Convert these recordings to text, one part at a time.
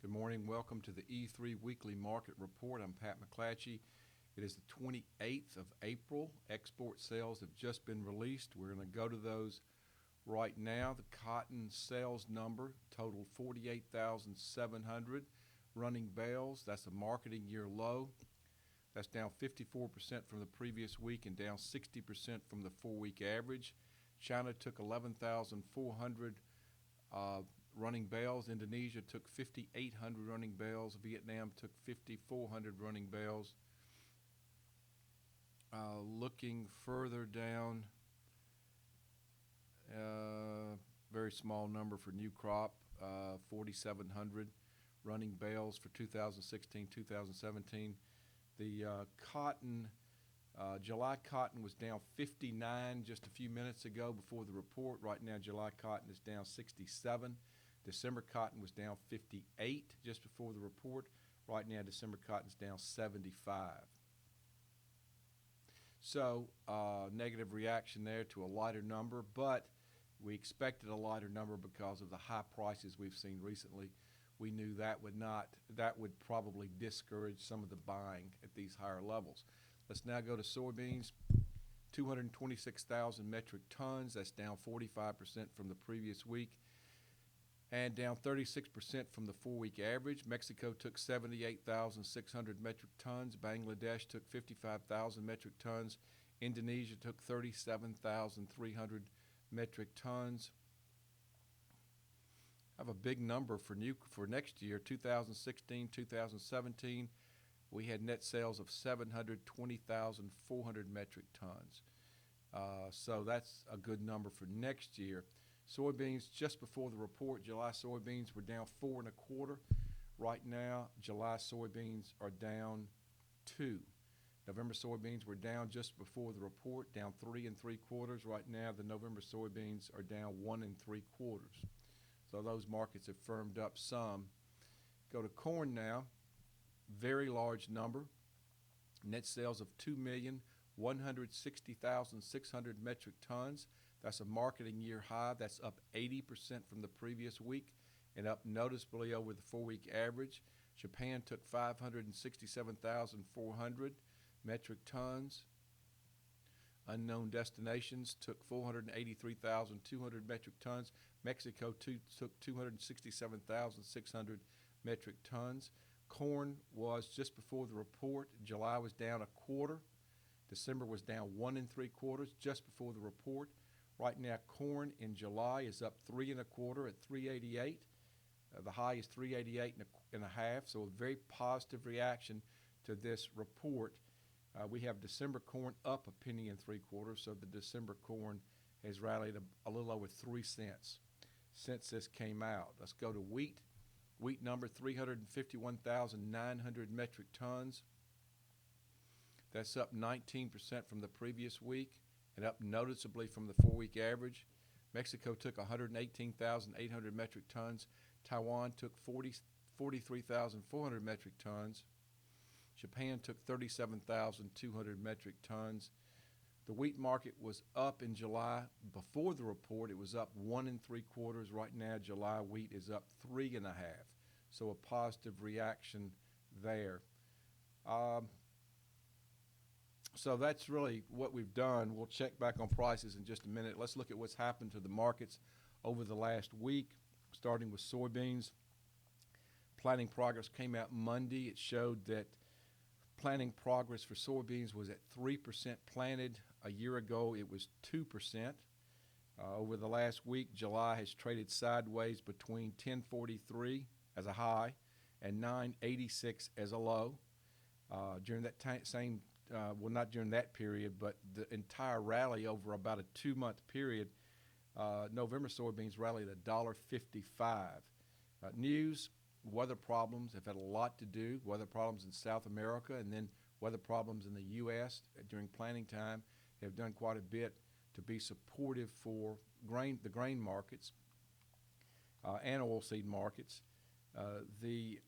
Good morning. Welcome to the E3 Weekly Market Report. I'm Pat McClatchy. It is the 28th of April. Export sales have just been released. We're going to go to those right now. The cotton sales number totaled 48,700 running bales. That's a marketing year low. That's down 54% from the previous week and down 60% from the 4-week average. China took 11,400 running bales. Indonesia took 5,800 running bales. Vietnam took 5,400 running bales. Looking further down, very small number for new crop, 4,700 running bales for 2016-2017. The cotton, July cotton was down 59 just a few minutes ago before the report. Right now, July cotton is down 67. December cotton was down 58 just before the report. Right now, December cotton is down 75. So, negative reaction there to a lighter number, but we expected a lighter number because of the high prices we've seen recently. We knew that would probably discourage some of the buying at these higher levels. Let's now go to soybeans. 226,000 metric tons. That's down 45% from the previous week and down 36% from the 4-week average. Mexico took 78,600 metric tons. Bangladesh took 55,000 metric tons. Indonesia took 37,300 metric tons. I have a big number for next year, 2016-2017. We had net sales of 720,400 metric tons. So that's a good number for next year. Soybeans, just before the report, July soybeans were down 4 1/4. Right now, July soybeans are down 2. November soybeans were down just before the report, down 3 3/4. Right now, the November soybeans are down 1 3/4. So those markets have firmed up some. Go to corn now. Very large number. Net sales of 2,160,600 metric tons. That's a marketing year high. That's up 80% from the previous week and up noticeably over the 4-week average. Japan took 567,400 metric tons. Unknown destinations took 483,200 metric tons. Mexico took 267,600 metric tons. Corn was just before the report. July was down 1/4. December was down 1 3/4 just before the report. Right now, corn in July is up 3 1/4 at 388. The high is 388 and a half. So a very positive reaction to this report. We have December corn up 1 3/4. So the December corn has rallied a little over 3 cents since this came out. Let's go to wheat. Wheat number 351,900 metric tons. That's up 19% from the previous week and up noticeably from the 4-week average. Mexico took 118,800 metric tons. Taiwan took 43,400 metric tons. Japan took 37,200 metric tons. The wheat market was up in July before the report. It was up 1 3/4. Right now, July wheat is up 3 1/2. So a positive reaction there. So that's really what we've done. We'll check back on prices in just a minute. Let's look at what's happened to the markets over the last week, starting with soybeans. Planting progress came out Monday. It showed that planting progress for soybeans was at 3% planted. A year ago, it was 2%. Over the last week, July has traded sideways between 1043 as a high and 986 as a low. During that not during that period, but the entire rally over about a 2-month period, November soybeans rallied $1.55. News, weather problems have had a lot to do. Weather problems in South America and then weather problems in the U.S. during planting time have done quite a bit to be supportive for the grain markets and oilseed markets. The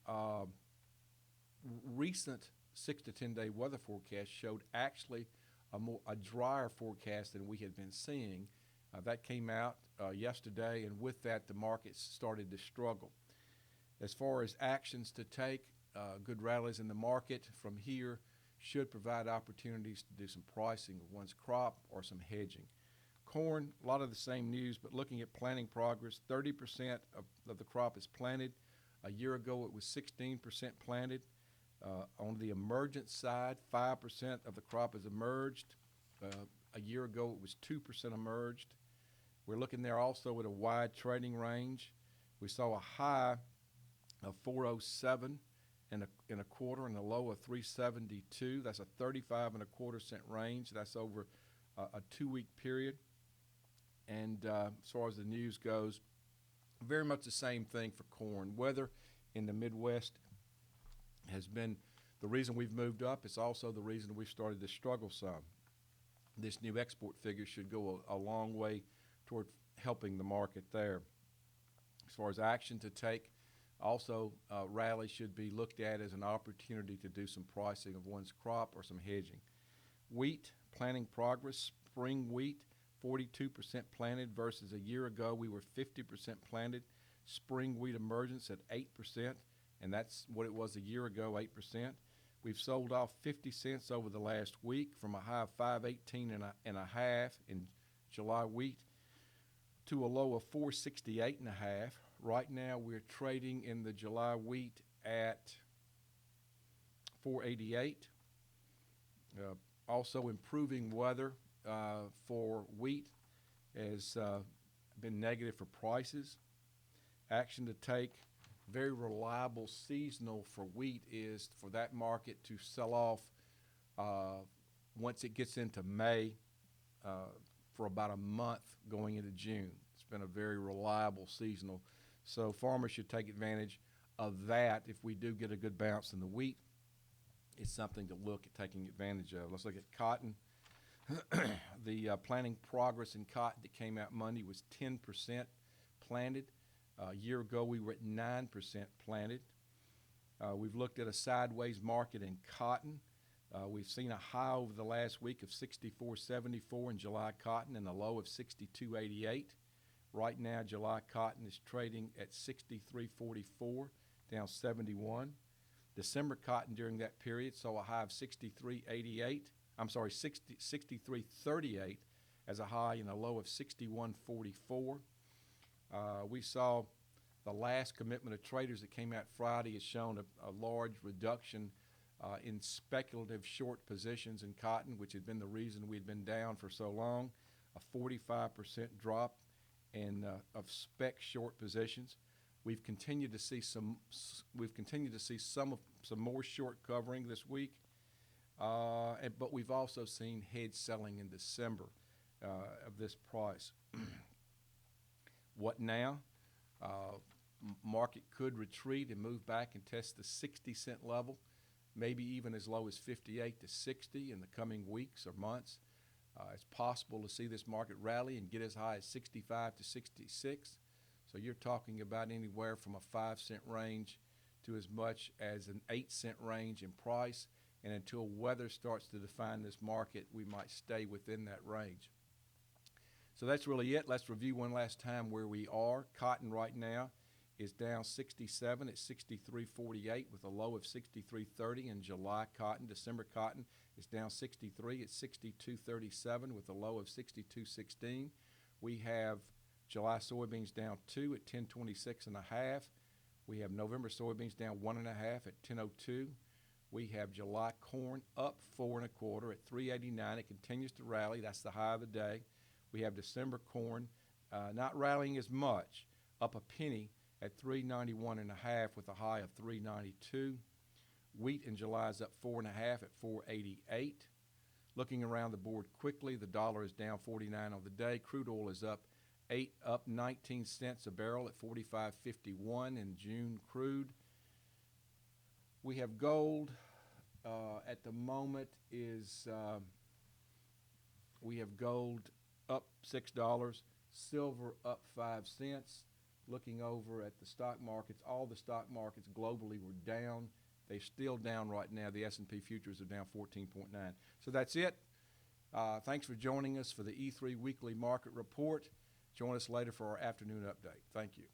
recent 6 to 10 day weather forecast showed actually a drier forecast than we had been seeing. That came out yesterday, and with that, the markets started to struggle. As far as actions to take, good rallies in the market from here should provide opportunities to do some pricing of one's crop or some hedging. Corn, a lot of the same news, but looking at planting progress, 30% of the crop is planted. A year ago, it was 16% planted. On the emergence side, 5% of the crop has emerged. A year ago, it was 2% emerged. We're looking there also at a wide trading range. We saw a high of 407 and a quarter and a low of 372. That's a 35.25 cent range. That's over a 2-week period. And as far as the news goes, very much the same thing for corn. Weather in the Midwest has been the reason we've moved up. It's also the reason we've started to struggle some. This new export figure should go a long way toward helping the market there. As far as action to take, also rally should be looked at as an opportunity to do some pricing of one's crop or some hedging. Wheat, planting progress, spring wheat, 42% planted versus a year ago we were 50% planted. Spring wheat emergence at 8%, and that's what it was a year ago, 8%. We've sold off 50 cents over the last week from a high of 518 and a half in July wheat to a low of 468 and a half. Right now we're trading in the July wheat at 488. Also improving weather for wheat has been negative for prices. Action to take, very reliable seasonal for wheat is for that market to sell off once it gets into May for about a month going into June. It's been a very reliable seasonal. So farmers should take advantage of that. If we do get a good bounce in the wheat, it's something to look at taking advantage of. Let's look at cotton. The planting progress in cotton that came out Monday was 10% planted. A year ago, we were at 9% planted. We've looked at a sideways market in cotton. We've seen a high over the last week of 64.74 in July cotton and a low of 62.88. Right now, July cotton is trading at 63.44, down 71. December cotton during that period saw a high of 63.88. I'm sorry, 63.38 as a high and a low of 61.44. We saw the last commitment of traders that came out Friday has shown a large reduction in speculative short positions in cotton, which had been the reason we'd been down for so long. A 45% drop in of spec short positions. We've continued to see some more short covering this week, but we've also seen hedge selling in December of this price. What now? Market could retreat and move back and test the 60-cent level, maybe even as low as 58 to 60 in the coming weeks or months. It's possible to see this market rally and get as high as 65 to 66. So you're talking about anywhere from a 5-cent range to as much as an 8-cent range in price. And until weather starts to define this market, we might stay within that range. So that's really it. Let's review one last time where we are. Cotton right now is down 67 at 63.48 with a low of 63.30 in July cotton. December cotton is down 63 at 62.37 with a low of 62.16. We have July soybeans down 2 at 10.26 and a half. We have November soybeans down 1.5 at 10.02. We have July corn up 4 1/4 at 3.89. It continues to rally. That's the high of the day. We have December corn not rallying as much, up a penny at 3.91 and a half with a high of 3.92. Wheat in July is up 4 1/2 at 4.88. Looking around the board quickly, the dollar is down 49 on the day. Crude oil is up 19 cents a barrel at 45.51 in June crude. We have gold at the moment is we have gold up $6, silver up 5 cents. Looking over at the stock markets, all the stock markets globally were down. They're still down right now. The S&P futures are down 14.9. So that's it. Thanks for joining us for the E3 Weekly Market Report. Join us later for our afternoon update. Thank you.